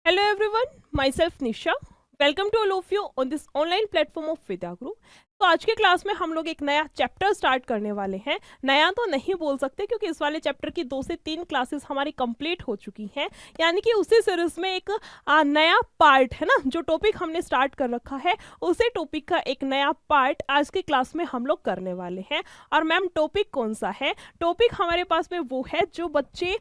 Hello everyone, myself Nisha. Welcome to all of you on this online platform of Vidya Group. तो आज के class में हम लोग एक नया चैप्टर स्टार्ट करने वाले हैं। नया तो नहीं बोल सकते क्योंकि इस वाले चैप्टर की 2 से 3 क्लासेस हमारी कंप्लीट हो चुकी हैं, यानी कि उसी सीरीज में एक नया पार्ट है ना, जो टॉपिक हमने स्टार्ट कर रखा है उसी टॉपिक का एक नया पार्ट आज की क्लास में हम लोग करने वाले हैं। और मैम टॉपिक कौन सा है? टॉपिक हमारे पास में वो है जो बच्चे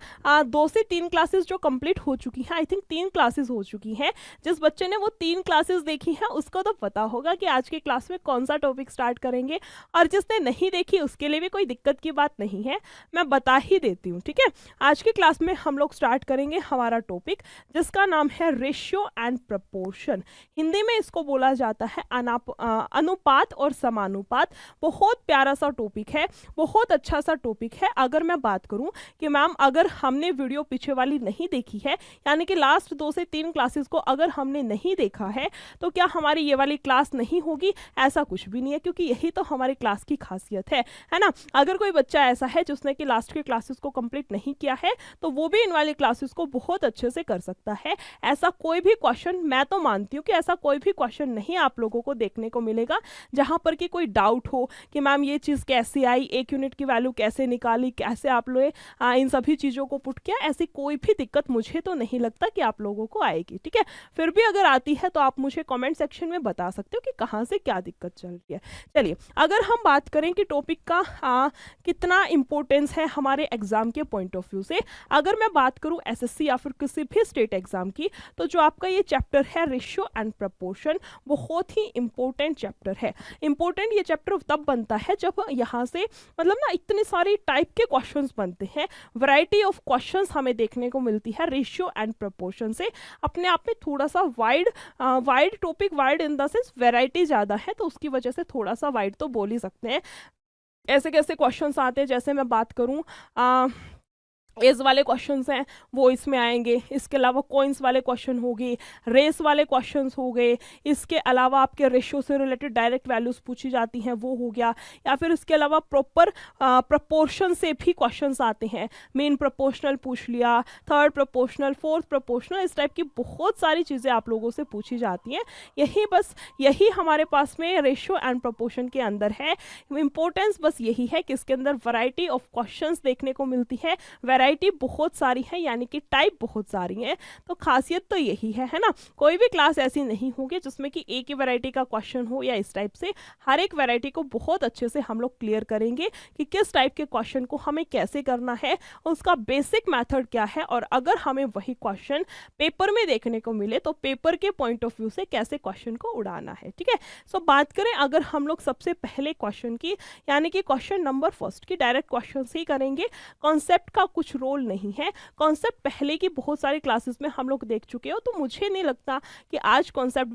2 से 3 क्लासेस जो कंप्लीट हो चुकी हैं, आई थिंक 3 क्लासेस हो चुकी हैं। जिस बच्चे ने वो 3 क्लासेस देखी हैं उसको तो पता होगा कि आज की क्लास में कौन सा टॉपिक स्टार्ट करेंगे, और जिसने नहीं देखी उसके लिए भी कोई दिक्कत की बात नहीं है, मैं बता ही देती हूँ। ठीक है, आज की क्लास में हम लोग स्टार्ट करेंगे हमारा टॉपिक जिसका नाम है रेशियो एंड प्रपोर्शन। हिंदी में इसको बोला जाता है अनुपात और समानुपात। बहुत प्यारा सा टॉपिक है, बहुत अच्छा सा टॉपिक है। अगर मैं बात करूं कि मैम अगर हमने वीडियो पीछे वाली नहीं देखी है, यानी कि लास्ट 2 से 3 क्लासेस को अगर हमने नहीं देखा है, तो क्या हमारी ये वाली क्लास नहीं होगी? ऐसा कुछ भी नहीं है, क्योंकि यही तो हमारी क्लास की खासियत है ना। अगर कोई बच्चा ऐसा है जिसने कि लास्ट के क्लासेस को कंप्लीट नहीं किया है, तो वो भी इन वाली क्लासेस को बहुत अच्छे से कर सकता है। ऐसा कोई भी क्वेश्चन, मैं तो मानती हूँ कि ऐसा कोई भी क्वेश्चन नहीं आप लोगों को देखने को मिलेगा जहां पर कि कोई डाउट हो कि मैम ये चीज़ कैसे आई, 1 यूनिट की वैल्यू कैसे निकाली, कैसे आप लोग इन सभी चीज़ों को पुट किया। ऐसी कोई भी दिक्कत मुझे तो नहीं लगता कि आप लोगों को आएगी। ठीक है, फिर भी अगर आती है तो आप मुझे कमेंट सेक्शन में बता सकते हो कि कहाँ से क्या दिक्कत चल रही है। चलिए, अगर हम बात करें कि टॉपिक का कितना इंपॉर्टेंस है हमारे एग्जाम के पॉइंट ऑफ व्यू से, अगर मैं बात करूं एसएससी या फिर किसी भी स्टेट एग्जाम की, तो जो आपका ये चैप्टर है रेशियो एंड प्रपोर्शन, बहुत ही इंपॉर्टेंट चैप्टर है। इंपॉर्टेंट ये चैप्टर तब बनता है जब यहाँ से मतलब ना इतने सारे टाइप के क्वेश्चंस बनते हैं, वैरायटी ऑफ क्वेश्चंस हमें देखने को मिलती है रेशियो एंड प्रपोर्शन से। अपने आप में थोड़ा सा wide topic, wide in the sense variety ज़्यादा है, तो उसकी वजह से थोड़ा सा वाइड तो बोल ही सकते हैं। ऐसे कैसे क्वेश्चंस आते हैं, जैसे मैं बात करूं एज वाले क्वेश्चंस हैं वो इसमें आएंगे, इसके अलावा कॉइन्स वाले क्वेश्चन हो गए, रेस वाले क्वेश्चंस हो गए, इसके अलावा आपके रेशियो से रिलेटेड डायरेक्ट वैल्यूज पूछी जाती हैं वो हो गया, या फिर इसके अलावा प्रॉपर प्रपोर्शन से भी क्वेश्चंस आते हैं। मेन प्रपोर्शनल पूछ लिया, थर्ड प्रपोर्शनल, फोर्थ प्रपोर्शनल, इस टाइप की बहुत सारी चीज़ें आप लोगों से पूछी जाती हैं। यही हमारे पास में रेशियो एंड प्रपोर्शन के अंदर है। इंपॉर्टेंस बस यही है कि इसके अंदर वैरायटी ऑफ क्वेश्चंस देखने को मिलती है, वैरायटी बहुत सारी है, यानी कि टाइप बहुत सारी है। तो खासियत तो यही है ना। कोई भी क्लास ऐसी नहीं होगी जिसमें कि एक ही वैरायटी का क्वेश्चन हो या इस टाइप से। हर एक वैरायटी को बहुत अच्छे से हम लोग क्लियर करेंगे कि किस टाइप के क्वेश्चन को हमें कैसे करना है, उसका बेसिक मेथड क्या है, और अगर हमें वही क्वेश्चन पेपर में देखने को मिले तो पेपर के पॉइंट ऑफ व्यू से कैसे क्वेश्चन को उड़ाना है। ठीक है, सो बात करें अगर हम लोग सबसे पहले क्वेश्चन की, यानी कि क्वेश्चन नंबर फर्स्ट की, डायरेक्ट क्वेश्चन से ही करेंगे। कॉन्सेप्ट का कुछ रोल नहीं है, कॉन्सेप्ट पहले की बहुत सारी क्लासेस में हम लोग देख चुके हो, तो मुझे नहीं लगता कि आज कॉन्सेप्ट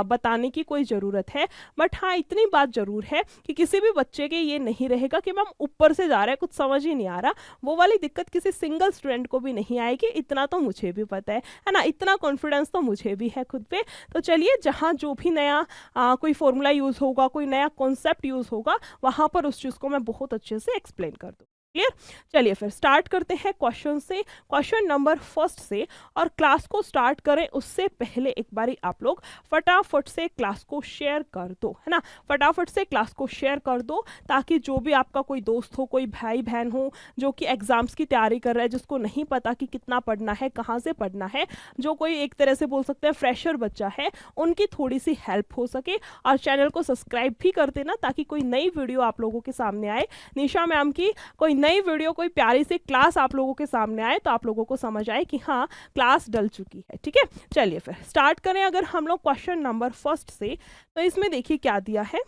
बताने की कोई ज़रूरत है। बट हाँ, इतनी बात जरूर है कि किसी भी बच्चे के ये नहीं रहेगा कि मैम ऊपर से जा रहा है, कुछ समझ ही नहीं आ रहा। वो वाली दिक्कत किसी सिंगल स्टूडेंट को भी नहीं आएगी, इतना तो मुझे भी पता है ना, इतना कॉन्फिडेंस तो मुझे भी है खुद पे। तो चलिए, जहाँ जो भी नया कोई फॉर्मूला यूज़ होगा, कोई नया कॉन्सेप्ट यूज़ होगा, वहाँ पर उस चीज़ को मैं बहुत अच्छे से एक्सप्लेन कर दूँ। क्लियर? चलिए फिर स्टार्ट करते हैं क्वेश्चन से, क्वेश्चन नंबर फर्स्ट से। और क्लास को स्टार्ट करें उससे पहले एक बारी आप लोग फटाफट से क्लास को शेयर कर दो, है ना। फटाफट से क्लास को शेयर कर दो, ताकि जो भी आपका कोई दोस्त हो, कोई भाई बहन हो जो कि एग्जाम्स की तैयारी कर रहा है, जिसको नहीं पता कि कितना पढ़ना है, कहाँ से पढ़ना है, जो कोई एक तरह से बोल सकते हैं फ्रेशर बच्चा है, उनकी थोड़ी सी हेल्प हो सके। और चैनल को सब्सक्राइब भी कर देना, ताकि कोई नई वीडियो आप लोगों के सामने आए, निशा मैम की कोई नई वीडियो, कोई प्यारी सी क्लास आप लोगों के सामने आए, तो आप लोगों को समझ आए कि हाँ क्लास डल चुकी है। ठीक है, चलिए फिर स्टार्ट करें अगर हम लोग क्वेश्चन नंबर फर्स्ट से। तो इसमें देखिए क्या दिया है।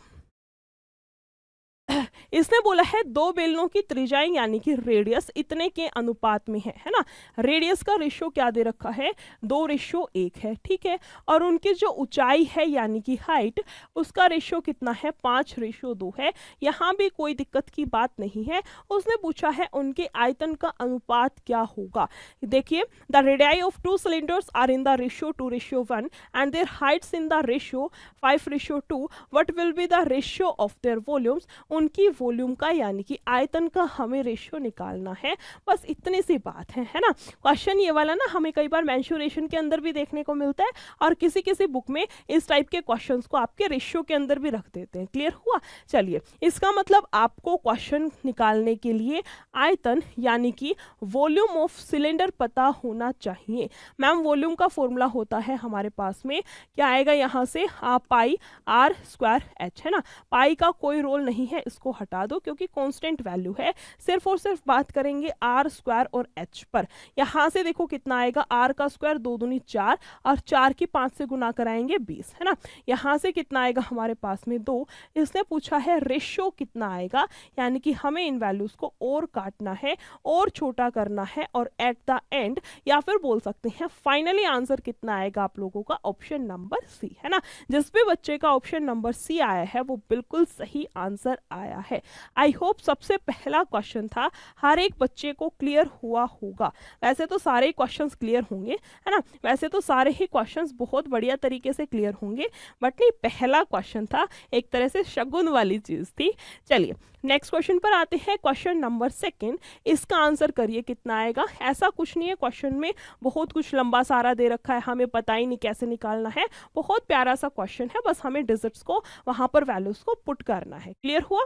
इसने बोला है 2 बेलनों की त्रिज्याएं यानी कि रेडियस इतने के अनुपात में है ना। रेडियस का रेशियो क्या दे रखा है, 2:1 है। ठीक है, और उनकी जो ऊंचाई है यानी कि हाइट, उसका रेशियो कितना है, 5:2 है। यहाँ भी कोई दिक्कत की बात नहीं है। उसने पूछा है उनके आयतन का अनुपात क्या होगा। देखिए, the radii of 2 cylinders are in the ratio 2:1 and their heights in the ratio 5:2। What will be the ratio of their volumes. उनकी वॉल्यूम का यानी कि आयतन का हमें रेशियो निकालना है। बस इतनी सी बात है ना। क्वेश्चन ये वाला ना हमें कई बार मेंसुरेशन के अंदर भी देखने को मिलता है और किसी किसी बुक में इस टाइप के क्वेश्चंस को आपके रेशियो के अंदर भी रख देते हैं। क्लियर हुआ? चलिए, इसका मतलब आपको क्वेश्चन निकालने के लिए आयतन यानी कि वॉल्यूम ऑफ सिलेंडर पता होना चाहिए। मैम वॉल्यूम का फॉर्मूला होता है हमारे पास में, क्या आएगा यहाँ से, पाई आर स्क्वायर एच, है ना। पाई का कोई रोल नहीं है, इसको हटा दो क्योंकि कांस्टेंट वैल्यू है। सिर्फ और सिर्फ बात करेंगे आर स्क्वायर और एच पर। यहाँ से देखो कितना आएगा, आर का स्क्वायर 2 दूनी 4 और 4 की 5 से गुना कराएंगे 20, है ना। यहाँ से कितना आएगा हमारे पास में 2। इसने पूछा है रेशियो कितना आएगा, यानी कि हमें इन वैल्यूज को और काटना है और छोटा करना है और एट द एंड या फिर बोल सकते हैं फाइनली आंसर कितना आएगा आप लोगों का, ऑप्शन नंबर सी, है ना। जिस भी बच्चे का ऑप्शन नंबर सी आया है वो बिल्कुल सही आंसर आया है। आई होप सबसे पहला क्वेश्चन था हर एक बच्चे को क्लियर हुआ होगा। वैसे तो सारे क्वेश्चंस क्लियर होंगे, है ना, वैसे तो सारे ही क्वेश्चंस बहुत बढ़िया तरीके से क्लियर होंगे, बट नहीं, पहला क्वेश्चन था एक तरह से शगुन वाली चीज थी। चलिए नेक्स्ट क्वेश्चन पर आते हैं, क्वेश्चन नंबर 2। इसका आंसर करिए कितना आएगा। ऐसा कुछ नहीं है, क्वेश्चन में बहुत कुछ लंबा सारा दे रखा है, हमें पता ही नहीं कैसे निकालना है। बहुत प्यारा सा क्वेश्चन है, बस हमें डिजिट्स को वहां पर वैल्यूज को पुट करना है। क्लियर हुआ?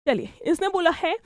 चलिए, इसने बोला है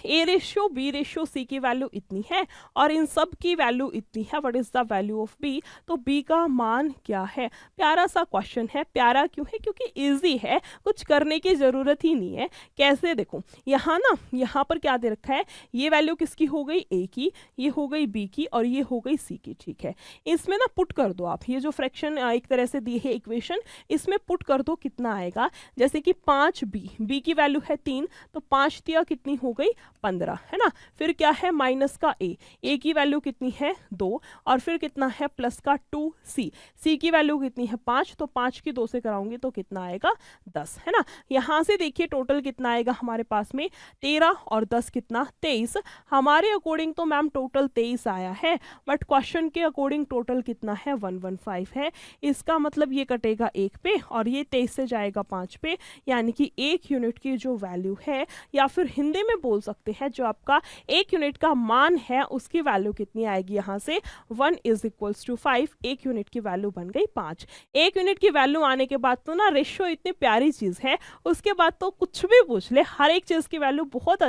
A ratio B ratio C की वैल्यू इतनी है और इन सब की वैल्यू इतनी है, what is the value of B. तो बी का मान क्या है। प्यारा सा क्वेश्चन है। प्यारा क्यों है? क्योंकि इजी है, कुछ करने की जरूरत ही नहीं है। कैसे, देखो यहाँ ना, यहाँ पर क्या दे रखा है, ये वैल्यू किसकी हो गई, ए की, ये हो गई बी की और ये हो गई सी की। ठीक है, इसमें ना पुट कर दो आप, ये जो फ्रैक्शन एक तरह से दी है इक्वेशन, इसमें पुट कर दो, कितना आएगा। जैसे कि 5 बी की वैल्यू है 3, तो 5 दिया कितनी हो गई 15, है ना। फिर क्या है माइनस का ए की वैल्यू कितनी है 2 और फिर कितना है प्लस का 2 सी की वैल्यू कितनी है 5, तो 5 की 2 से कराऊंगी तो कितना आएगा 10, है ना। यहां से देखिए टोटल कितना आएगा हमारे पास में 13 और 10 कितना 23। हमारे अकॉर्डिंग तो मैम टोटल 23 आया है, बट क्वेश्चन के अकॉर्डिंग टोटल कितना है 115 है। इसका मतलब ये कटेगा 1 पे और ये 23 से जाएगा 5 पे, यानी कि 1 यूनिट की जो वैल्यू है, या फिर हिंदी में बोल सकते हैं जो आपका 1 यूनिट का मान है उसकी वैल्यू कितनी आएगी, यहां से 1 = 5, 1 यूनिट की वैल्यू बन गई 5। 1 यूनिट की वैल्यू आने के बाद तो ना रेशियो इतनी प्यारी चीज है, उसके बाद तो कुछ भी पूछ ले, हर एक चीज की वैल्यू बहुत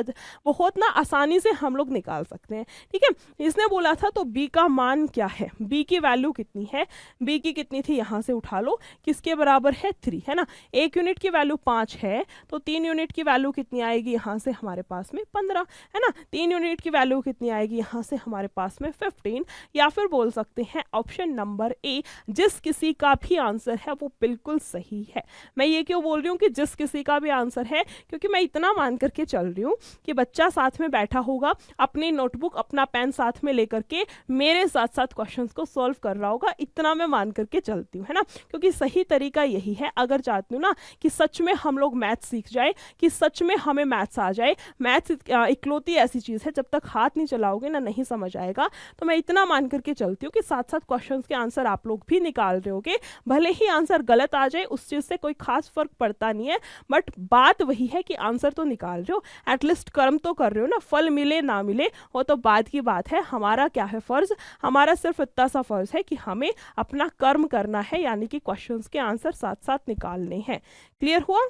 ना आसानी से हम लोग निकाल सकते हैं। ठीक है, इसने बोला था तो बी का मान क्या है, बी की वैल्यू कितनी है, बी की कितनी थी, यहां से उठा लो, किसके बराबर है 3, है ना। 1 यूनिट की वैल्यू 5 है, तो 3 यूनिट की वैल्यू कितनी आएगी यहां से हमारे पास में 15, है ना। 3 यूनिट की वैल्यू कितनी आएगी यहां से हमारे पास में 15, या फिर बोल सकते हैं ऑप्शन नंबर ए, जिस किसी का भी आंसर है वो बिल्कुल सही है। मैं ये क्यों बोल रही हूँ कि जिस किसी का भी आंसर है, क्योंकि मैं इतना मान करके चल रही हूँ कि बच्चा साथ में बैठा होगा, अपनी नोटबुक अपना पेन साथ में लेकर के मेरे साथ साथ क्वेश्चंस को सॉल्व कर रहा होगा, इतना मैं मान करके चलती हूँ, है ना। क्योंकि सही तरीका यही है, अगर चाहती हूँ ना कि सच में हम लोग मैथ सीख जाए, कि सच में हमें मैथ्स आ जाए। मैथ्स इकलौती ऐसी चीज है, जब तक हाथ नहीं चलाओगे ना नहीं समझ आएगा। तो मैं इतना मान करके चलती हूँ कि साथ साथ क्वेश्चंस के आंसर आप लोग भी निकाल रहे होगे, भले ही आंसर गलत आ जाए उस चीज से कोई खास फर्क पड़ता नहीं है, बट बात वही है कि आंसर तो निकाल रहे हो, एटलीस्ट कर्म तो कर रहे हो ना। फल मिले ना मिले वो तो बाद की बात है, हमारा क्या है फर्ज, हमारा सिर्फ इतना सा फर्ज है कि हमें अपना कर्म करना है, यानी कि क्वेश्चंस के आंसर साथ साथ निकालने हैं। क्लियर हुआ?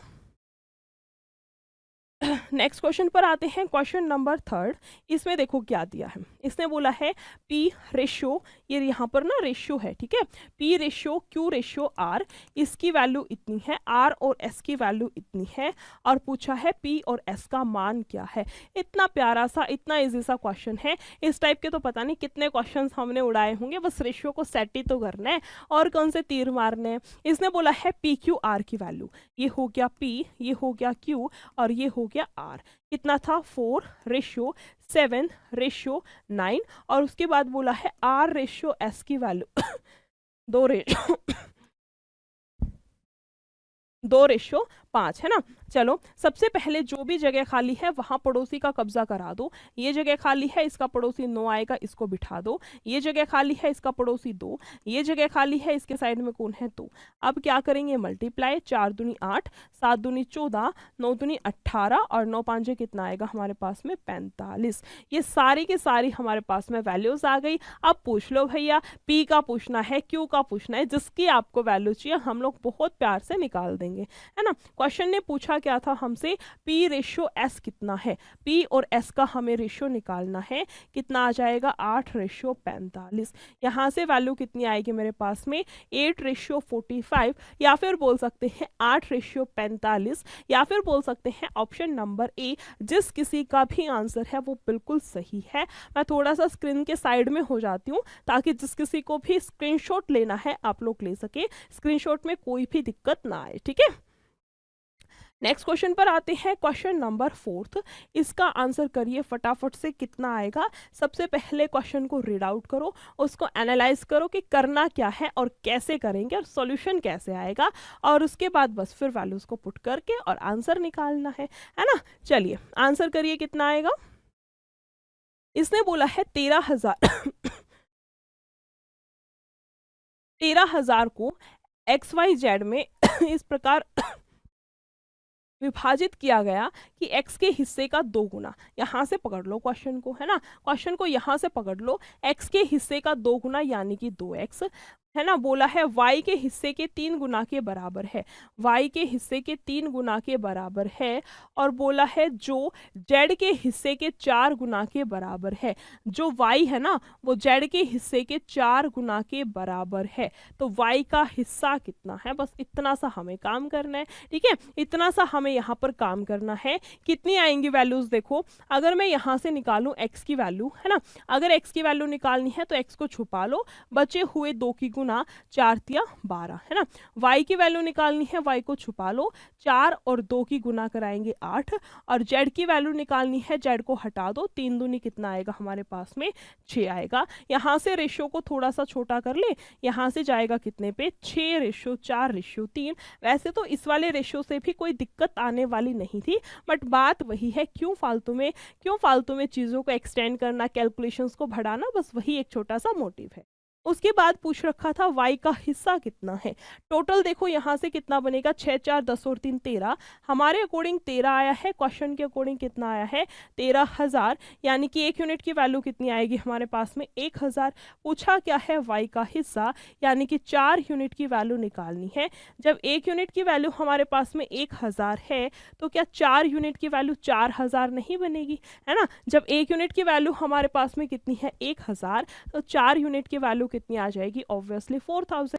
नेक्स्ट क्वेश्चन पर आते हैं, क्वेश्चन नंबर 3। इसमें देखो क्या दिया है, इसने बोला है पी रेशियो, ये यहाँ पर ना रेशियो है, ठीक है, P ratio Q ratio R, इसकी वैल्यू इतनी है, आर और एस की वैल्यू इतनी है, और पूछा है पी और एस का मान क्या है। इतना प्यारा सा, इतना इजी सा क्वेश्चन है, इस टाइप के तो पता नहीं कितने क्वेश्चन हमने उड़ाए होंगे, बस रेशियो को सेट ही तो करना है और कौन से तीर मारने हैं। इसने बोला है पी क्यू आर की वैल्यू, ये हो गया पी, ये हो गया क्यू और ये हो गया आर। कितना था 4:7:9, और उसके बाद बोला है आर रेशियो एस की वैल्यू 2:5 5, है ना। चलो सबसे पहले जो भी जगह खाली है वहाँ पड़ोसी का कब्जा करा दो। ये जगह खाली है, इसका पड़ोसी 9 आएगा, इसको बिठा दो। ये जगह खाली है, इसका पड़ोसी 2। ये जगह खाली है, इसके साइड में कौन है 2। अब क्या करेंगे, मल्टीप्लाई, 4 दूनी 8, 7 दूनी 14, 9 दूनी 18 और 9 पांचे कितना आएगा हमारे पास में 45। ये सारी की सारी हमारे पास में वैल्यूज आ गई। अब पूछ लो भैया, पी का पूछना है, क्यू का पूछना है, जिसकी आपको वैल्यू चाहिए हम लोग बहुत प्यार से निकाल देंगे, है ना। क्वेश्चन ने पूछा क्या था हमसे, पी रेशियो एस कितना है। पी और एस का हमें रेशियो निकालना है, कितना आ जाएगा 8 रेशियो 45। यहाँ से वैल्यू कितनी आएगी मेरे पास में 8 रेशियो 45, या फिर बोल सकते हैं 8 रेशियो 45, या फिर बोल सकते हैं ऑप्शन नंबर ए। जिस किसी का भी आंसर है वो बिल्कुल सही है। मैं थोड़ा सा स्क्रीन के साइड में हो जाती हूँ ताकि जिस किसी को भी स्क्रीनशॉट लेना है आप लोग ले सके, स्क्रीनशॉट में कोई भी दिक्कत ना आए, ठीक है। नेक्स्ट क्वेश्चन पर आते हैं, क्वेश्चन नंबर 4। इसका आंसर करिए फटाफट से, कितना आएगा। सबसे पहले क्वेश्चन को रीड आउट करो, उसको एनालाइज करो कि करना क्या है और कैसे करेंगे और सॉल्यूशन कैसे आएगा, और उसके बाद बस फिर वैल्यूज को पुट करके और आंसर निकालना है ना। चलिए आंसर करिए, कितना आएगा। इसने बोला है 13,000 13,000 को XYZ में इस प्रकार विभाजित किया गया कि x के हिस्से का 2 गुना। यहाँ से पकड़ लो क्वेश्चन को, है ना, क्वेश्चन को यहाँ से पकड़ लो, x के हिस्से का 2 गुना यानी कि 2x, है ना। बोला है y के हिस्से के 3 गुना के बराबर है, y के हिस्से के 3 गुना के बराबर है, और बोला है जो z के हिस्से के 4 गुना के बराबर है। जो y है ना वो z के हिस्से के 4 गुना के बराबर है, तो y का हिस्सा कितना है, बस इतना सा हमें काम करना है, ठीक है। इतना सा हमें यहाँ पर काम करना है। कितनी आएंगी वैल्यूज देखो, अगर मैं यहाँ से निकालूं x की वैल्यू, है ना, अगर x की वैल्यू निकालनी है तो x को छुपा लो, बचे हुए 2 की गुना 4 तिया 12, है ना। y की वैल्यू निकालनी है, y को छुपा लो, 4 और 2 की गुना कराएंगे 8, और z की वैल्यू निकालनी है, z को हटा दो, 3 दूनी कितना आएगा हमारे पास में 6 आएगा। यहाँ से रेशियो को थोड़ा सा छोटा कर ले, यहाँ से जाएगा कितने पे 6 रेशियो 4 रेशियो 3। वैसे तो इस वाले रेशियो से भी कोई दिक्कत आने वाली नहीं थी, बट बात वही है, क्यों फालतू में चीज़ों को एक्सटेंड करना, कैलकुलेशंस को बढ़ाना, बस वही एक छोटा सा मोटिव है। उसके बाद पूछ रखा था y का हिस्सा कितना है। टोटल देखो यहाँ से कितना बनेगा, 6 4 10 और 3 13, हमारे अकॉर्डिंग 13 आया है, क्वेश्चन के अकॉर्डिंग कितना आया है 13,000, यानी कि 1 यूनिट की वैल्यू कितनी आएगी हमारे पास में 1,000। पूछा क्या है y का हिस्सा, यानी कि 4 यूनिट की वैल्यू निकालनी है। जब 1 यूनिट की वैल्यू हमारे पास में 1,000 है तो क्या 4 यूनिट की वैल्यू 4,000 नहीं बनेगी, है ना। जब 1 यूनिट की वैल्यू हमारे पास में कितनी है 1,000, तो 4 यूनिट की वैल्यू कितनी आ जाएगी, ऑब्वियसली 4,000।